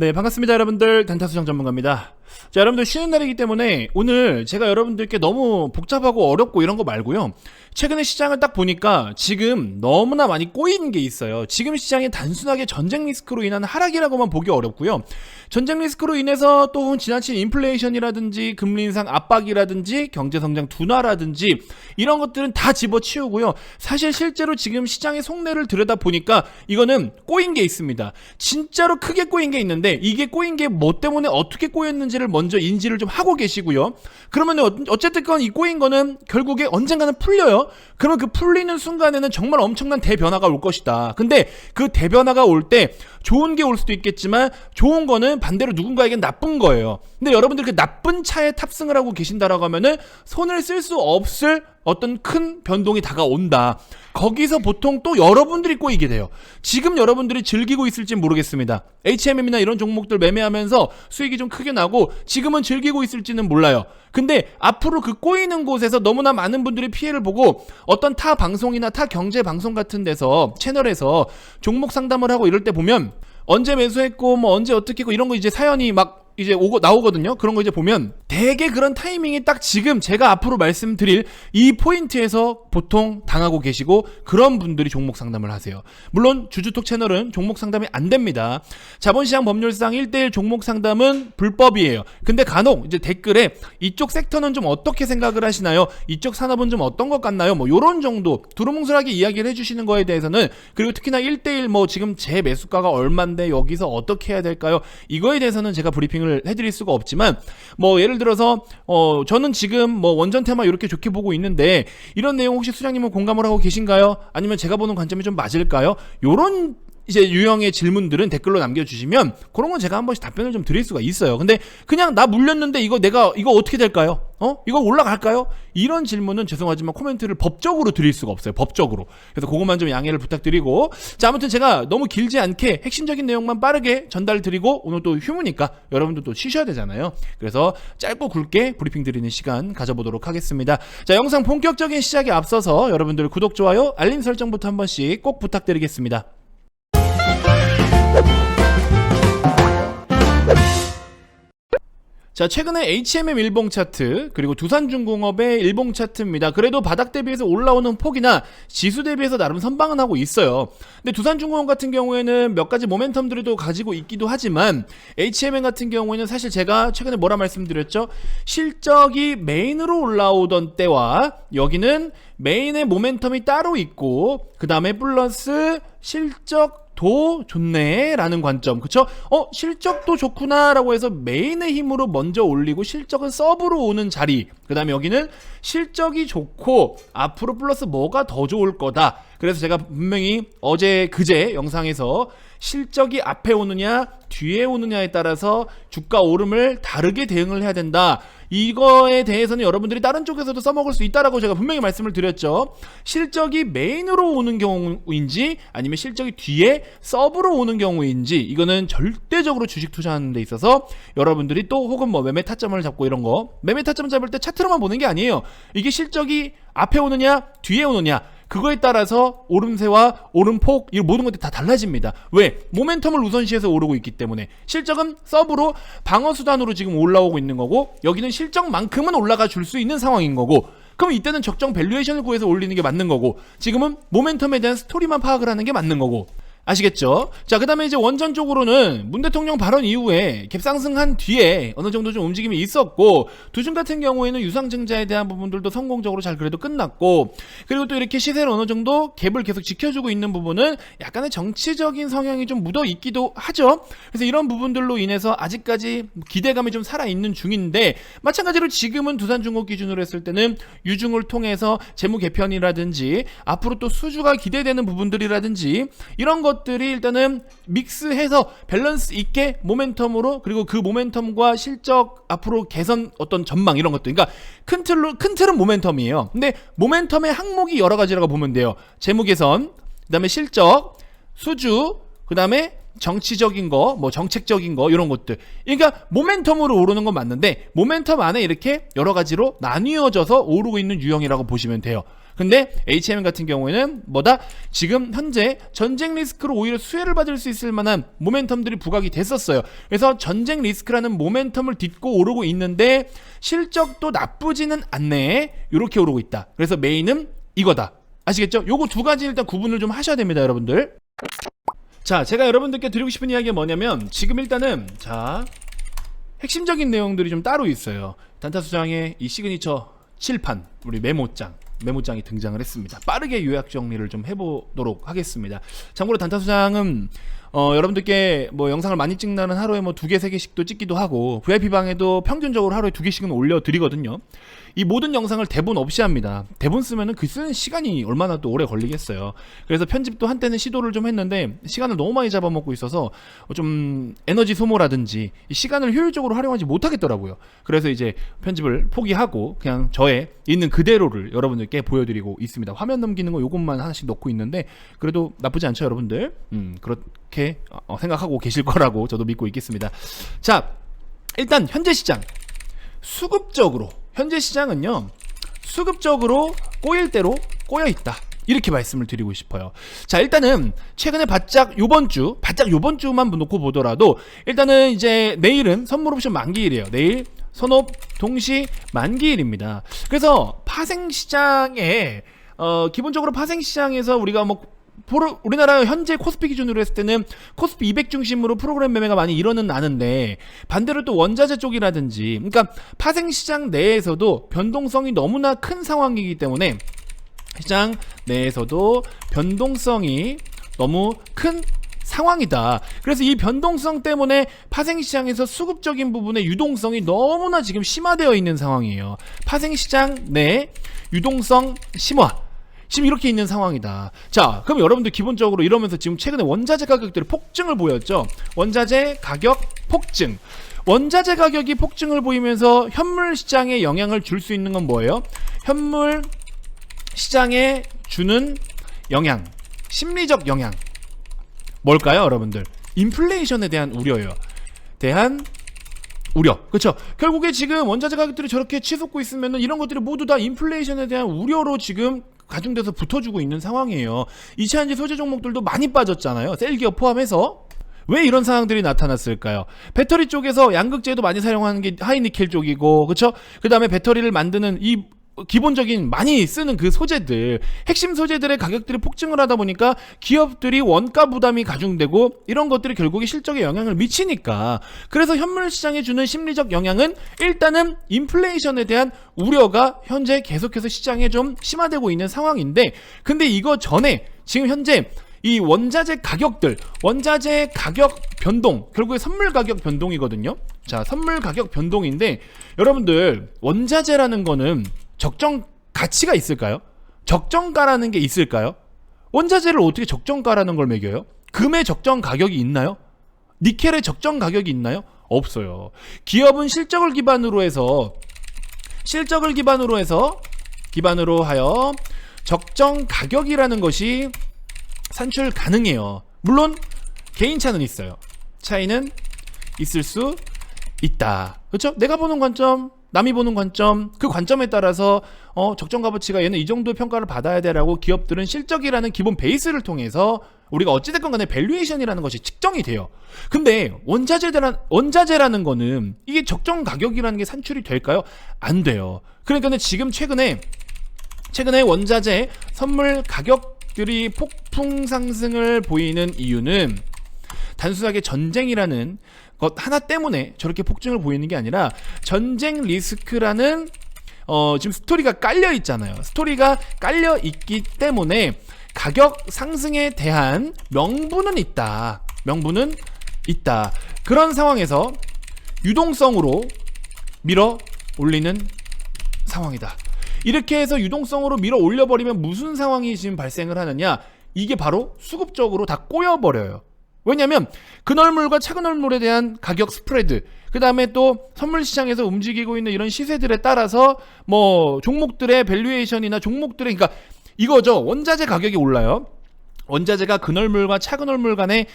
네, 반갑습니다 여러분들. 단타수정 전문가입니다. 자, 여러분들 쉬는 날이기 때문에 오늘 제가 여러분들께 너무 복잡하고 어렵고 이런 거 말고요, 최근에 시장을 딱 보니까 지금 너무나 많이 꼬인 게 있어요. 지금 시장이 단순하게 전쟁 리스크로 인한 하락이라고만 보기 어렵고요, 전쟁 리스크로 인해서 또 지나친 인플레이션이라든지 금리 인상 압박이라든지 경제성장 둔화라든지 이런 것들은 다 집어치우고요, 사실 실제로 지금 시장의 속내를 들여다보니까 이거는 꼬인 게 있습니다. 진짜로 크게 꼬인 게 있는데, 이게 꼬인 게 뭐 때문에 어떻게 꼬였는지를 먼저 인지를 좀 하고 계시고요. 그러면 어쨌든 이 꼬인 거는 결국에 언젠가는 풀려요. 그러면 그 풀리는 순간에는 정말 엄청난 대변화가 올 것이다. 근데 그 대변화가 올 때 좋은 게 올 수도 있겠지만, 좋은 거는 반대로 누군가에겐 나쁜 거예요. 근데 여러분들 그 나쁜 차에 탑승을 하고 계신다라고 하면은 손을 쓸 수 없을 어떤 큰 변동이 다가온다. 거기서 보통 또 여러분들이 꼬이게 돼요. 지금 여러분들이 즐기고 있을지 모르겠습니다. HMM이나 이런 종목들 매매하면서 수익이 좀 크게 나고 지금은 즐기고 있을지는 몰라요. 근데 앞으로 그 꼬이는 곳에서 너무나 많은 분들이 피해를 보고, 어떤 타 방송이나 타 경제 방송 같은 데서 채널에서 종목 상담을 하고 이럴 때 보면 언제 매수했고 뭐 언제 어떻게 했고 이런 거 이제 사연이 막 이제 나오거든요. 그런 거 이제 보면 되게 그런 타이밍이 딱 지금 제가 앞으로 말씀드릴 이 포인트에서 보통 당하고 계시고, 그런 분들이 종목 상담을 하세요. 물론 주주톡 채널은 종목 상담이 안 됩니다. 자본시장 법률상 1:1 종목 상담은 불법이에요. 근데 간혹 이제 댓글에 이쪽 섹터는 좀 어떻게 생각을 하시나요? 이쪽 산업은 좀 어떤 것 같나요? 뭐 요런 정도 두루뭉술하게 이야기를 해주시는 거에 대해서는, 그리고 특히나 1:1 뭐 지금 제 매수가가 얼만데 여기서 어떻게 해야 될까요? 이거에 대해서는 제가 브리핑을 해드릴 수가 없지만, 뭐 예를 들어서 저는 지금 뭐 원전 테마 이렇게 좋게 보고 있는데 이런 내용 혹시 수장님은 공감을 하고 계신가요? 아니면 제가 보는 관점이 좀 맞을까요? 요런 이제 유형의 질문들은 댓글로 남겨주시면 그런 건 제가 한 번씩 답변을 좀 드릴 수가 있어요. 근데 그냥 나 물렸는데 이거 어떻게 될까요? 이거 올라갈까요? 이런 질문은 죄송하지만 코멘트를 법적으로 드릴 수가 없어요. 법적으로. 그래서 그것만 좀 양해를 부탁드리고, 자, 아무튼 제가 너무 길지 않게 핵심적인 내용만 빠르게 전달드리고, 오늘 또 휴무니까 여러분들 또 쉬셔야 되잖아요. 그래서 짧고 굵게 브리핑 드리는 시간 가져보도록 하겠습니다. 자, 영상 본격적인 시작에 앞서서 여러분들 구독, 좋아요, 알림 설정부터 한 번씩 꼭 부탁드리겠습니다. 자, 최근에 HMM 일봉 차트, 그리고 두산중공업의 일봉 차트입니다. 그래도 바닥 대비해서 올라오는 폭이나 지수 대비해서 나름 선방은 하고 있어요. 근데 두산중공업 같은 경우에는 몇 가지 모멘텀들을 또 가지고 있기도 하지만, HMM 같은 경우에는 사실 제가 최근에 뭐라 말씀드렸죠? 실적이 메인으로 올라오던 때와 여기는 메인의 모멘텀이 따로 있고, 그 다음에 플러스 실적도 좋네 라는 관점, 그쵸? 실적도 좋구나 라고 해서 메인의 힘으로 먼저 올리고 실적은 서브로 오는 자리, 그 다음에 여기는 실적이 좋고 앞으로 플러스 뭐가 더 좋을 거다. 그래서 제가 분명히 어제 그제 영상에서 실적이 앞에 오느냐 뒤에 오느냐에 따라서 주가 오름을 다르게 대응을 해야 된다, 이거에 대해서는 여러분들이 다른 쪽에서도 써먹을 수 있다라고 제가 분명히 말씀을 드렸죠. 실적이 메인으로 오는 경우인지 아니면 실적이 뒤에 서브로 오는 경우인지, 이거는 절대적으로 주식 투자하는 데 있어서 여러분들이 또 혹은 뭐 매매 타점을 잡고 이런 거, 매매 타점 잡을 때 차트로만 보는 게 아니에요. 이게 실적이 앞에 오느냐 뒤에 오느냐, 그거에 따라서 오름세와 오름폭, 이 모든 것들이 다 달라집니다. 왜? 모멘텀을 우선시해서 오르고 있기 때문에. 실적은 서브로 방어수단으로 지금 올라오고 있는 거고, 여기는 실적만큼은 올라가 줄 수 있는 상황인 거고, 그럼 이때는 적정 밸류에이션을 구해서 올리는 게 맞는 거고, 지금은 모멘텀에 대한 스토리만 파악을 하는 게 맞는 거고, 아시겠죠? 자, 그 다음에 이제 원전 쪽으로는 문 대통령 발언 이후에 갭상승한 뒤에 어느 정도 좀 움직임이 있었고, 두중 같은 경우에는 유상증자에 대한 부분들도 성공적으로 잘 그래도 끝났고, 그리고 또 이렇게 시세를 어느 정도 갭을 계속 지켜주고 있는 부분은 약간의 정치적인 성향이 좀 묻어 있기도 하죠. 그래서 이런 부분들로 인해서 아직까지 기대감이 좀 살아있는 중인데, 마찬가지로 지금은 두산중공 기준으로 했을 때는 유중을 통해서 재무 개편이라든지 앞으로 또 수주가 기대되는 부분들이라든지 이런 것들이 일단은 믹스해서 밸런스 있게 모멘텀으로, 그리고 그 모멘텀과 실적 앞으로 개선 어떤 전망 이런 것들, 그러니까 큰 틀은 모멘텀이에요. 근데 모멘텀의 항목이 여러 가지라고 보면 돼요. 재무 개선, 그 다음에 실적, 수주, 그 다음에 정치적인 거, 뭐 정책적인 거, 이런 것들. 그러니까 모멘텀으로 오르는 건 맞는데, 모멘텀 안에 이렇게 여러 가지로 나뉘어져서 오르고 있는 유형이라고 보시면 돼요. 근데 HMM 같은 경우에는 뭐다? 지금 현재 전쟁 리스크로 오히려 수혜를 받을 수 있을 만한 모멘텀들이 부각이 됐었어요. 그래서 전쟁 리스크라는 모멘텀을 딛고 오르고 있는데 실적도 나쁘지는 않네. 이렇게 오르고 있다. 그래서 메인은 이거다. 아시겠죠? 요거 두 가지 일단 구분을 좀 하셔야 됩니다, 여러분들. 자, 제가 여러분들께 드리고 싶은 이야기가 뭐냐면 지금 일단은 자, 핵심적인 내용들이 좀 따로 있어요. 단타수장의 이 시그니처 칠판, 우리 메모장이 등장을 했습니다. 빠르게 요약 정리를 좀 해보도록 하겠습니다. 참고로 단타수장은 여러분들께 뭐 영상을 많이 찍는 하루에 뭐 2개, 3개씩도 찍기도 하고 VIP방에도 평균적으로 하루에 2개씩은 올려드리거든요. 이 모든 영상을 대본 없이 합니다. 대본 쓰면은 그 쓰는 시간이 얼마나 또 오래 걸리겠어요. 그래서 편집도 한때는 시도를 좀 했는데 시간을 너무 많이 잡아먹고 있어서 좀 에너지 소모라든지 이 시간을 효율적으로 활용하지 못하겠더라고요. 그래서 이제 편집을 포기하고 그냥 저의 있는 그대로를 여러분들께 보여드리고 있습니다. 화면 넘기는 거 요것만 하나씩 넣고 있는데 그래도 나쁘지 않죠, 여러분들? 그렇게 생각하고 계실 거라고 저도 믿고 있겠습니다. 자, 일단 현재 시장 수급적으로, 현재 시장은요 수급적으로 꼬일 대로 꼬여있다, 이렇게 말씀을 드리고 싶어요. 자, 일단은 최근에 바짝 요번 주만 놓고 보더라도 일단은 이제 내일은 선물 옵션 만기일이에요. 내일 선옵 동시 만기일입니다. 그래서 파생시장에 기본적으로 파생시장에서 우리가 뭐 우리나라 현재 코스피 기준으로 했을 때는 코스피 200 중심으로 프로그램 매매가 많이 일어는 나는데 반대로 또 원자재 쪽이라든지, 그러니까 파생시장 내에서도 변동성이 너무나 큰 상황이기 때문에 시장 내에서도 변동성이 너무 큰 상황이다. 그래서 이 변동성 때문에 파생시장에서 수급적인 부분의 유동성이 너무나 지금 심화되어 있는 상황이에요. 파생시장 내 유동성 심화, 지금 이렇게 있는 상황이다. 자, 그럼 여러분들 기본적으로 이러면서 지금 최근에 원자재 가격들이 폭증을 보였죠. 원자재 가격 폭증. 원자재 가격이 폭증을 보이면서 현물 시장에 영향을 줄 수 있는 건 뭐예요? 현물 시장에 주는 영향, 심리적 영향 뭘까요, 여러분들? 인플레이션에 대한 우려예요. 그렇죠. 결국에 지금 원자재 가격들이 저렇게 치솟고 있으면은 이런 것들이 모두 다 인플레이션에 대한 우려로 지금 가중돼서 붙어주고 있는 상황이에요. 2차전지 소재 종목들도 많이 빠졌잖아요. 셀기업 포함해서. 왜 이런 상황들이 나타났을까요? 배터리 쪽에서 양극재도 많이 사용하는 게 하이니켈 쪽이고, 그렇죠? 그 다음에 배터리를 만드는 이 기본적인 많이 쓰는 그 소재들, 핵심 소재들의 가격들이 폭증을 하다 보니까 기업들이 원가 부담이 가중되고 이런 것들이 결국에 실적에 영향을 미치니까, 그래서 현물 시장에 주는 심리적 영향은 일단은 인플레이션에 대한 우려가 현재 계속해서 시장에 좀 심화되고 있는 상황인데, 근데 이거 전에 지금 현재 이 원자재 가격들, 원자재 가격 변동, 결국에 선물 가격 변동이거든요. 자, 선물 가격 변동인데 여러분들 원자재라는 거는 적정 가치가 있을까요? 적정가라는 게 있을까요? 원자재를 어떻게 적정가라는 걸 매겨요? 금의 적정 가격이 있나요? 니켈의 적정 가격이 있나요? 없어요. 기업은 실적을 기반으로 하여 적정 가격이라는 것이 산출 가능해요. 물론 개인차는 있어요. 차이는 있을 수 있다. 그렇죠? 내가 보는 관점, 남이 보는 관점, 그 관점에 따라서 적정 값어치가 얘는 이 정도의 평가를 받아야 되라고 기업들은 실적이라는 기본 베이스를 통해서 우리가 어찌됐건 간에 밸류에이션이라는 것이 측정이 돼요. 근데 원자재라는 거는 이게 적정 가격이라는 게 산출이 될까요? 안 돼요. 그러니까 지금 최근에 원자재 선물 가격들이 폭풍 상승을 보이는 이유는 단순하게 전쟁이라는 것 하나 때문에 저렇게 폭증을 보이는 게 아니라 전쟁 리스크라는 지금 스토리가 깔려 있잖아요. 스토리가 깔려 있기 때문에 가격 상승에 대한 명분은 있다. 그런 상황에서 유동성으로 밀어 올리는 상황이다. 이렇게 해서 유동성으로 밀어 올려버리면 무슨 상황이 지금 발생을 하느냐? 이게 바로 수급적으로 다 꼬여버려요. 왜냐면 근얼물과 차근얼물에 대한 가격 스프레드, 그 다음에 또 선물 시장에서 움직이고 있는 이런 시세들에 따라서 뭐 종목들의 밸류에이션이나 종목들의, 그러니까 이거죠. 원자재 가격이 올라요. 원자재가 근얼물과 차근얼물 간의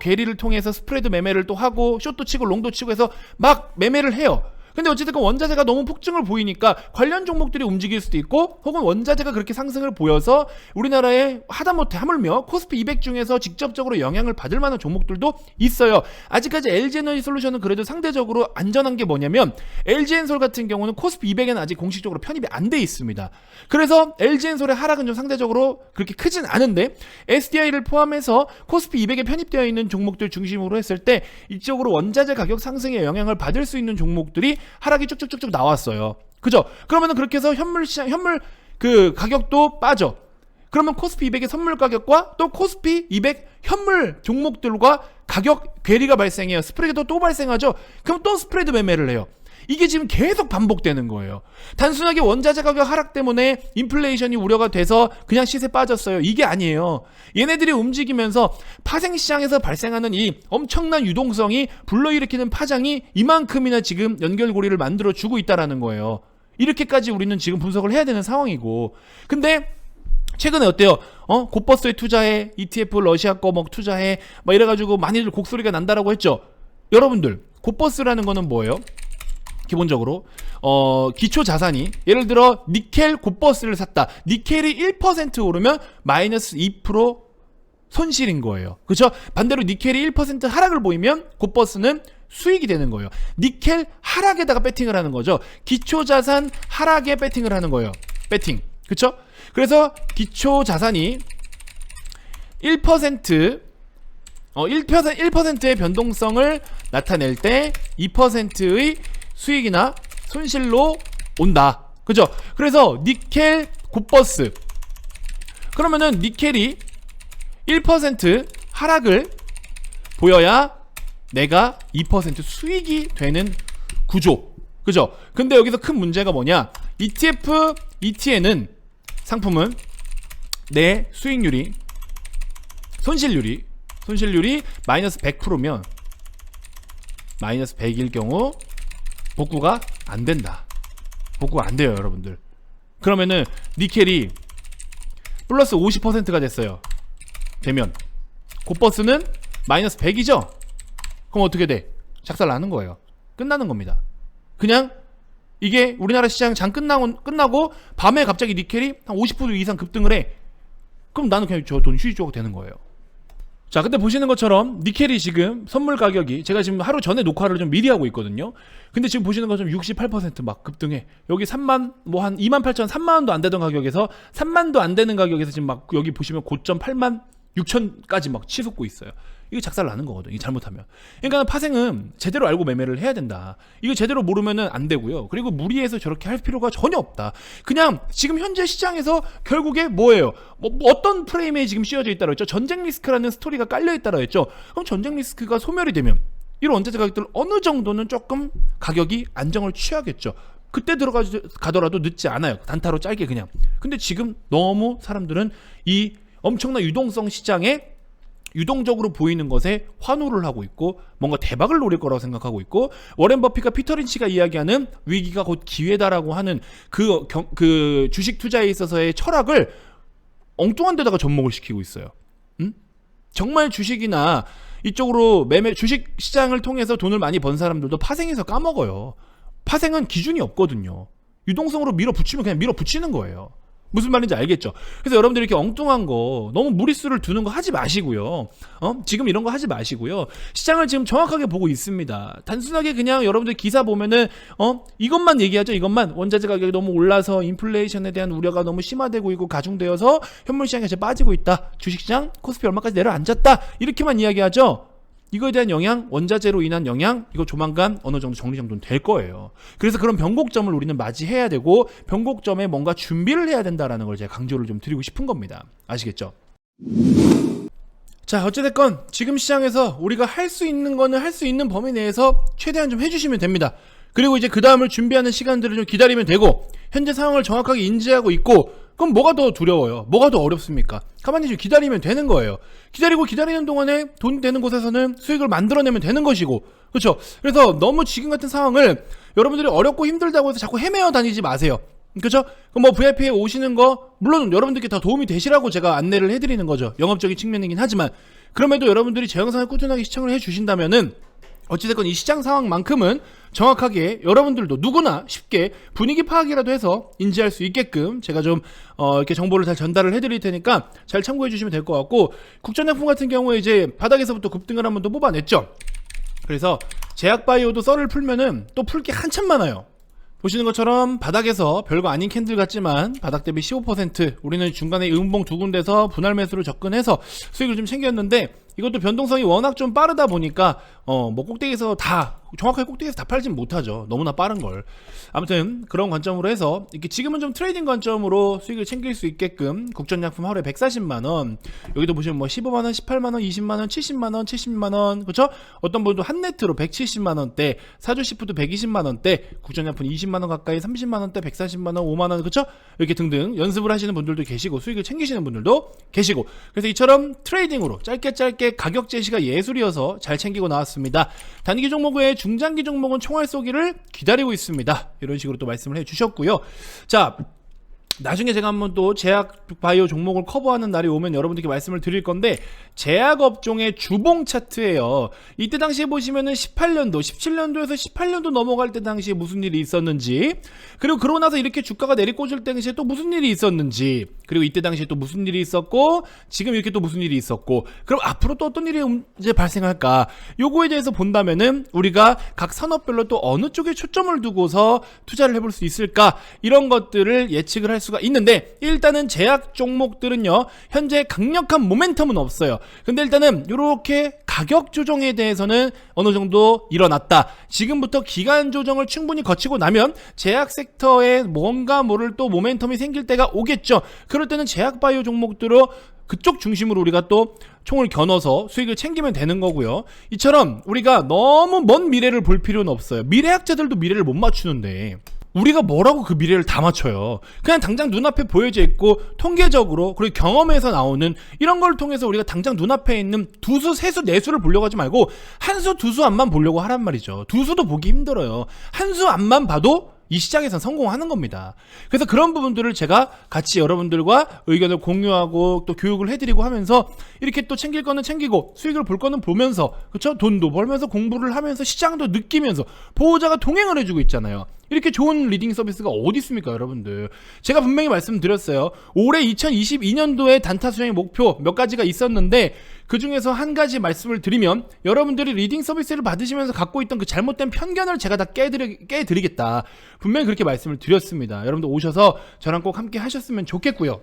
괴리를 통해서 스프레드 매매를 또 하고 숏도 치고 롱도 치고 해서 막 매매를 해요. 근데 어쨌든 원자재가 너무 폭증을 보이니까 관련 종목들이 움직일 수도 있고, 혹은 원자재가 그렇게 상승을 보여서 우리나라에 하다못해 하물며 코스피 200 중에서 직접적으로 영향을 받을 만한 종목들도 있어요. 아직까지 LG에너지솔루션은 그래도 상대적으로 안전한 게 뭐냐면, LG엔솔 같은 경우는 코스피 200에는 아직 공식적으로 편입이 안 돼 있습니다. 그래서 LG엔솔의 하락은 좀 상대적으로 그렇게 크진 않은데, SDI를 포함해서 코스피 200에 편입되어 있는 종목들 중심으로 했을 때 이쪽으로 원자재 가격 상승에 영향을 받을 수 있는 종목들이 하락이 쭉쭉쭉쭉 나왔어요. 그죠? 그러면은 그렇게 해서 현물 그 가격도 빠져. 그러면 코스피 200의 선물 가격과 또 코스피 200 현물 종목들과 가격 괴리가 발생해요. 스프레드도 또 발생하죠. 그럼 또 스프레드 매매를 해요. 이게 지금 계속 반복되는 거예요. 단순하게 원자재 가격 하락 때문에 인플레이션이 우려가 돼서 그냥 시세 빠졌어요. 이게 아니에요. 얘네들이 움직이면서 파생시장에서 발생하는 이 엄청난 유동성이 불러일으키는 파장이 이만큼이나 지금 연결고리를 만들어주고 있다는 거예요. 이렇게까지 우리는 지금 분석을 해야 되는 상황이고, 근데 최근에 어때요? 곧버스에 투자해, ETF 러시아 거 투자해, 막 이래가지고 많이들 곡소리가 난다라고 했죠. 여러분들, 곧버스라는 거는 뭐예요? 기본적으로 기초 자산이, 예를 들어 니켈 곧버스를 샀다. 니켈이 1% 오르면 마이너스 2% 손실인 거예요. 그렇죠? 반대로 니켈이 1% 하락을 보이면 곧버스는 수익이 되는 거예요. 니켈 하락에다가 배팅을 하는 거죠. 기초 자산 하락에 배팅을 하는 거예요. 배팅. 그렇죠? 그래서 기초 자산이 1%의 변동성을 나타낼 때 2%의 수익이나 손실로 온다. 그죠? 그래서 니켈 곧버스, 그러면은 니켈이 1% 하락을 보여야 내가 2% 수익이 되는 구조. 그죠? 근데 여기서 큰 문제가 뭐냐? ETF, ETN은 상품은 내 수익률이, 손실률이 마이너스 100%면 마이너스 100일 경우 복구가 안 된다. 복구가 안 돼요, 여러분들. 그러면은 니켈이 플러스 50%가 됐어요. 되면 곧버스는 마이너스 100이죠? 그럼 어떻게 돼? 작살 나는 거예요. 끝나는 겁니다. 그냥 이게 우리나라 시장 장 끝나고 밤에 갑자기 니켈이 한 50% 이상 급등을 해. 그럼 나는 그냥 저 돈 휴지 조각 되는 거예요. 자, 근데 보시는 것처럼 니켈이 지금 선물 가격이, 제가 지금 하루 전에 녹화를 좀 미리 하고 있거든요. 근데 지금 보시는 것처럼 68% 급등해. 여기 3만, 한 28,000, 3만원도 안 되던 가격에서 3만도 안 되는 가격에서 지금 여기 보시면 고점 8만 6천까지 치솟고 있어요. 이게 작살 나는 거거든, 이게 잘못하면. 그러니까 파생은 제대로 알고 매매를 해야 된다. 이거 제대로 모르면은 안 되고요. 그리고 무리해서 저렇게 할 필요가 전혀 없다. 그냥 지금 현재 시장에서 결국에 뭐예요? 어떤 프레임에 지금 씌워져 있다고 했죠? 전쟁 리스크라는 스토리가 깔려 있다고 했죠? 그럼 전쟁 리스크가 소멸이 되면 이런 원자재 가격들 어느 정도는 조금 가격이 안정을 취하겠죠. 그때 들어가더라도 늦지 않아요. 단타로 짧게 그냥. 근데 지금 너무 사람들은 이 엄청난 유동성 시장에 유동적으로 보이는 것에 환호를 하고 있고 뭔가 대박을 노릴 거라고 생각하고 있고, 워렌 버핏과 피터 린치가 이야기하는 위기가 곧 기회다라고 하는 그 주식 투자에 있어서의 철학을 엉뚱한 데다가 접목을 시키고 있어요. 정말 주식이나 이쪽으로 주식 시장을 통해서 돈을 많이 번 사람들도 파생해서 까먹어요. 파생은 기준이 없거든요. 유동성으로 밀어붙이면 그냥 밀어붙이는 거예요. 무슨 말인지 알겠죠? 그래서 여러분들이 이렇게 엉뚱한 거, 너무 무리수를 두는 거 하지 마시고요. 지금 이런 거 하지 마시고요. 시장을 지금 정확하게 보고 있습니다. 단순하게 그냥 여러분들 기사 보면은 이것만 얘기하죠. 이것만 원자재 가격이 너무 올라서 인플레이션에 대한 우려가 너무 심화되고 있고 가중되어서 현물 시장이 이제 빠지고 있다. 주식시장 코스피 얼마까지 내려앉았다. 이렇게만 이야기하죠. 이거에 대한 영향, 원자재로 인한 영향, 이거 조만간 어느 정도 정리정돈 될 거예요. 그래서 그런 변곡점을 우리는 맞이해야 되고 변곡점에 뭔가 준비를 해야 된다라는 걸 제가 강조를 좀 드리고 싶은 겁니다. 아시겠죠? 자, 어찌됐건 지금 시장에서 우리가 할 수 있는 거는 할 수 있는 범위 내에서 최대한 좀 해주시면 됩니다. 그리고 이제 그 다음을 준비하는 시간들을 좀 기다리면 되고, 현재 상황을 정확하게 인지하고 있고, 그럼 뭐가 더 두려워요? 뭐가 더 어렵습니까? 가만히 좀 기다리면 되는 거예요. 기다리는 동안에 돈 되는 곳에서는 수익을 만들어내면 되는 것이고, 그렇죠? 그래서 너무 지금 같은 상황을 여러분들이 어렵고 힘들다고 해서 자꾸 헤매어 다니지 마세요. 그렇죠? 그럼 VIP에 오시는 거 물론 여러분들께 다 도움이 되시라고 제가 안내를 해드리는 거죠. 영업적인 측면이긴 하지만, 그럼에도 여러분들이 제 영상을 꾸준하게 시청을 해주신다면은 어찌됐건 이 시장 상황만큼은 정확하게 여러분들도 누구나 쉽게 분위기 파악이라도 해서 인지할 수 있게끔 제가 좀 이렇게 정보를 잘 전달을 해드릴 테니까 잘 참고해 주시면 될 것 같고, 국전약품 같은 경우에 이제 바닥에서부터 급등을 한번 또 뽑아냈죠. 그래서 제약바이오도 썰을 풀면은 또 풀 게 한참 많아요. 보시는 것처럼 바닥에서 별거 아닌 캔들 같지만 바닥 대비 15% 우리는 중간에 음봉 두 군데서 분할 매수로 접근해서 수익을 좀 챙겼는데, 이것도 변동성이 워낙 좀 빠르다 보니까 뭐 꼭대기에서 다 정확하게 꼭대기에서 다 팔진 못하죠. 너무나 빠른 걸. 아무튼 그런 관점으로 해서 이렇게 지금은 좀 트레이딩 관점으로 수익을 챙길 수 있게끔 국전약품 하루에 140만원, 여기도 보시면 뭐 15만원, 18만원, 20만원, 70만원, 70만원, 그쵸? 어떤 분도 한 네트로 170만원대, 사주시프도 120만원대, 국전약품 20만원 가까이 30만원대, 140만원, 5만원, 그쵸? 이렇게 등등 연습을 하시는 분들도 계시고 수익을 챙기시는 분들도 계시고, 그래서 이처럼 트레이딩으로 짧게 가격 제시가 예술이어서 잘 챙기고 나왔습니다. 단기 종목 외에 중장기 종목은 총알 쏘기를 기다리고 있습니다. 이런 식으로 또 말씀을 해주셨고요. 자, 나중에 제가 한번 또 제약 바이오 종목을 커버하는 날이 오면 여러분들께 말씀을 드릴 건데, 제약 업종의 주봉 차트예요. 이때 당시에 보시면은 18년도, 17년도에서 18년도 넘어갈 때 당시에 무슨 일이 있었는지, 그리고 그러고 나서 이렇게 주가가 내리꽂을 당시에 또 무슨 일이 있었는지, 그리고 이때 당시에 또 무슨 일이 있었고, 지금 이렇게 또 무슨 일이 있었고, 그럼 앞으로 또 어떤 일이 이제 발생할까, 요거에 대해서 본다면은 우리가 각 산업별로 또 어느 쪽에 초점을 두고서 투자를 해볼 수 있을까, 이런 것들을 예측을 할 수가 있는데, 일단은 제약 종목들은요 현재 강력한 모멘텀은 없어요. 근데 일단은 이렇게 가격 조정에 대해서는 어느 정도 일어났다. 지금부터 기간 조정을 충분히 거치고 나면 제약 섹터에 뭔가 모를 또 모멘텀이 생길 때가 오겠죠. 그럴 때는 제약 바이오 종목들로 그쪽 중심으로 우리가 또 총을 겨눠서 수익을 챙기면 되는 거고요. 이처럼 우리가 너무 먼 미래를 볼 필요는 없어요. 미래학자들도 미래를 못 맞추는데 우리가 뭐라고 그 미래를 다 맞춰요. 그냥 당장 눈앞에 보여져 있고 통계적으로, 그리고 경험에서 나오는 이런 걸 통해서 우리가 당장 눈앞에 있는 두수, 세수, 내수를 보려고 하지 말고 한수, 두수 앞만 보려고 하란 말이죠. 두수도 보기 힘들어요. 한수 앞만 봐도 이 시장에선 성공하는 겁니다. 그래서 그런 부분들을 제가 같이 여러분들과 의견을 공유하고 또 교육을 해드리고 하면서 이렇게 또 챙길 거는 챙기고 수익을 볼 거는 보면서, 그쵸? 돈도 벌면서 공부를 하면서 시장도 느끼면서 보호자가 동행을 해주고 있잖아요. 이렇게 좋은 리딩 서비스가 어디 있습니까, 여러분들? 제가 분명히 말씀드렸어요. 올해 2022년도에 단타 수익의 목표 몇 가지가 있었는데, 그 중에서 한 가지 말씀을 드리면, 여러분들이 리딩 서비스를 받으시면서 갖고 있던 그 잘못된 편견을 제가 다 깨드리겠다. 분명히 그렇게 말씀을 드렸습니다. 여러분들 오셔서 저랑 꼭 함께 하셨으면 좋겠고요.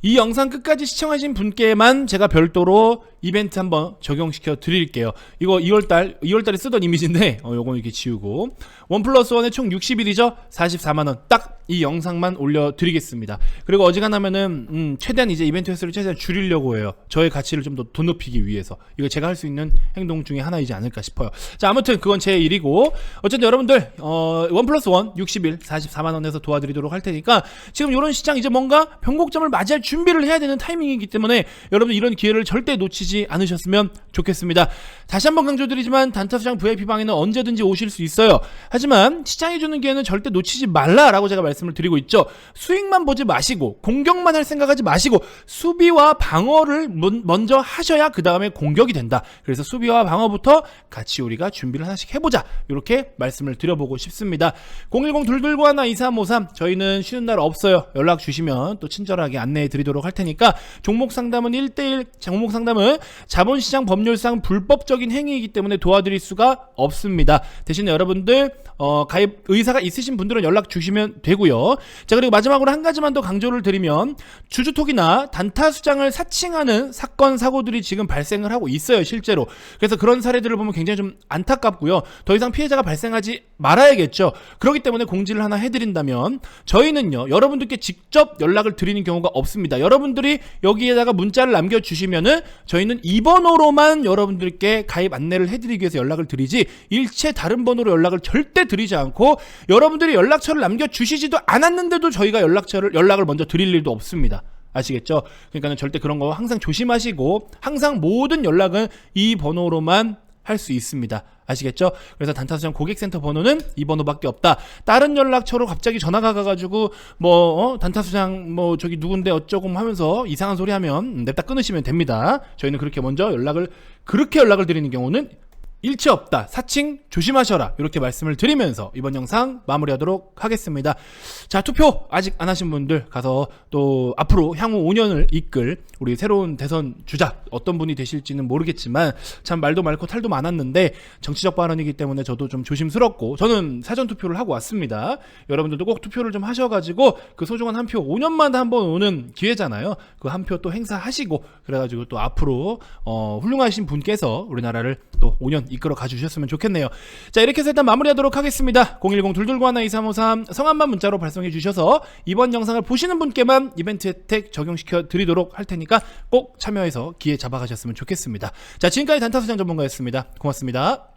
이 영상 끝까지 시청하신 분께만 제가 별도로 이벤트 한번 적용시켜 드릴게요. 이거 2월달에 쓰던 이미지인데 요건 이렇게 지우고, 1+1의 총 60일이죠 44만원 딱 이 영상만 올려드리겠습니다. 그리고 어지간하면은 최대한 이제 이벤트 횟수를 최대한 줄이려고 해요. 저의 가치를 좀 더 돈 높이기 위해서. 이거 제가 할 수 있는 행동 중에 하나이지 않을까 싶어요. 자, 아무튼 그건 제 일이고, 어쨌든 여러분들 1+1 60일 44만원에서 도와드리도록 할 테니까, 지금 이런 시장 이제 뭔가 변곡점을 맞이할 준비를 해야 되는 타이밍이기 때문에 여러분들 이런 기회를 절대 놓치지 않으셨으면 좋겠습니다. 다시 한번 강조드리지만 단타수장 VIP방에는 언제든지 오실 수 있어요. 하지만 시장이 주는 기회는 절대 놓치지 말라라고 제가 말씀을 드리고 있죠. 수익만 보지 마시고 공격만 할 생각하지 마시고 수비와 방어를 먼저 하셔야 그 다음에 공격이 된다. 그래서 수비와 방어부터 같이 우리가 준비를 하나씩 해보자, 이렇게 말씀을 드려보고 싶습니다. 010-221-2353 저희는 쉬는 날 없어요. 연락 주시면 또 친절하게 안내해 드리도록 할 테니까, 종목 상담은 1대1, 종목 상담은 자본시장 법률상 불법적인 행위이기 때문에 도와드릴 수가 없습니다. 대신에 여러분들 가입 의사가 있으신 분들은 연락 주시면 되고요. 자, 그리고 마지막으로 한 가지만 더 강조를 드리면, 주주톡이나 단타수장을 사칭하는 사건 사고들이 지금 발생을 하고 있어요, 실제로. 그래서 그런 사례들을 보면 굉장히 좀 안타깝고요. 더 이상 피해자가 발생하지 말아야겠죠. 그렇기 때문에 공지를 하나 해드린다면, 저희는요 여러분들께 직접 연락을 드리는 경우가 없습니다. 여러분들이 여기에다가 문자를 남겨주시면은 저희는 이 번호로만 여러분들께 가입 안내를 해드리기 위해서 연락을 드리지, 일체 다른 번호로 연락을 절대 드리지 않고, 여러분들이 연락처를 남겨주시지도 않았는데도 저희가 연락을 먼저 드릴 일도 없습니다. 아시겠죠? 그러니까 절대 그런 거 항상 조심하시고, 항상 모든 연락은 이 번호로만 할 수 있습니다. 아시겠죠? 그래서 단타수장 고객센터 번호는 이 번호밖에 없다. 다른 연락처로 갑자기 전화가 가가지고 단타수장 저기 누군데 어쩌고 하면서 이상한 소리 하면 냅다 끊으시면 됩니다. 저희는 그렇게 먼저 연락을 드리는 경우는 일치 없다. 사칭 조심하셔라. 이렇게 말씀을 드리면서 이번 영상 마무리하도록 하겠습니다. 자, 투표 아직 안 하신 분들 가서 또 앞으로 향후 5년을 이끌 우리 새로운 대선 주자 어떤 분이 되실지는 모르겠지만 참 말도 많고 탈도 많았는데 정치적 발언이기 때문에 저도 좀 조심스럽고 저는 사전 투표를 하고 왔습니다. 여러분들도 꼭 투표를 좀 하셔가지고 그 소중한 한 표 5년마다 한번 오는 기회잖아요. 그 한 표 또 행사하시고 그래가지고 또 앞으로 훌륭하신 분께서 우리나라를 또 5년 이끌어 가주셨으면 좋겠네요. 자, 이렇게 해서 일단 마무리하도록 하겠습니다. 010-229-1-2353 성함만 문자로 발송해 주셔서 이번 영상을 보시는 분께만 이벤트 혜택 적용시켜 드리도록 할 테니까 꼭 참여해서 기회 잡아가셨으면 좋겠습니다. 자, 지금까지 단타수장 전문가였습니다. 고맙습니다.